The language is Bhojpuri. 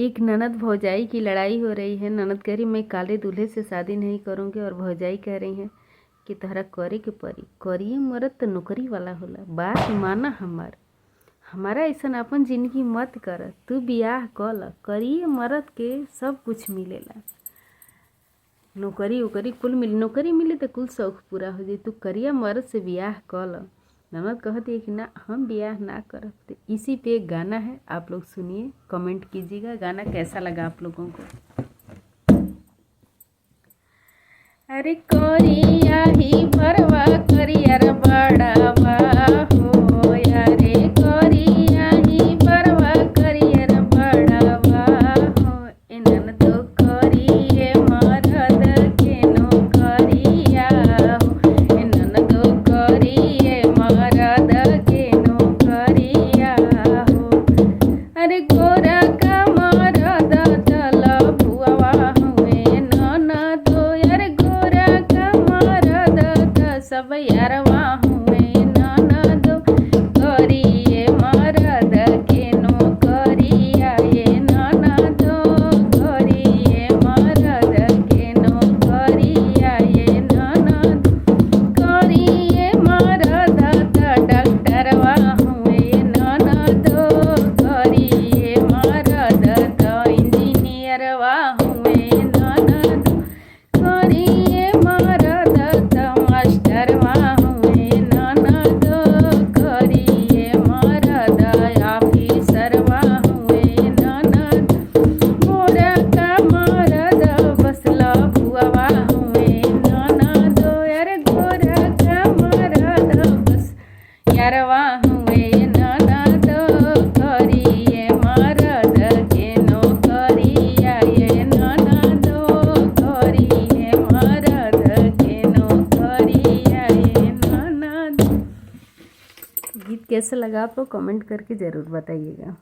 एक ननद भौजाई की लड़ाई हो रही है। ननद कह रही मैं काले दूल्हे से शादी नहीं करूँगी और भौजाई कह रही हैं कि तहरा करे के परी, करिए मरद तो नौकरी वाला होला, बात माना हमारा ऐसा अपन जिंदगी मत कर, तू बियाह कल, करिए मरद के सब कुछ मिलेला, नौकरी उकरी कुल मिली, नौकरी मिली तो कुल शौक पूरा हो जाए, तू करिए मरद से बियाह कल। ननद कहती है कि ना हम ब्याह ना करब। तो इसी पे एक गाना है, आप लोग सुनिए, कमेंट कीजिएगा गाना कैसा लगा आप लोगों को। अरे कोरिया ही भरवा करियर बड़ावा हो, यारे कोरिया ही भरवा करियर बड़ावा हो, इनन तो करिए मरद के नौकरिया हो, इनन तो करिए मरद के नौकरिया हो। अरे गोरा का मरद तल भुआ हुए ननद, यार गोरा का मरद त सब यारवा हुए ननद, करिए मरद के नौकरिया ये ननद, करिए मरद के नौकरिया ये ननद, करिए मरद त डॉक्टरवा हुए ननद, करिए मरद त इंजीनियरवा हुए ननद, करिए मरद त मास्टरवा हुए ननद, करिए मरद ऑफिसरवा हुए ननद, गोरा का मरद बसला भुआ हुए ननद, यार गोरा का मरद बस यारवा हुए ननद, करिए मरद के नौकरिया ये ननद, करिए मरद के नौकरिया ये ननद। गीत कैसा लगा आप लोग कमेंट करके ज़रूर बताइएगा।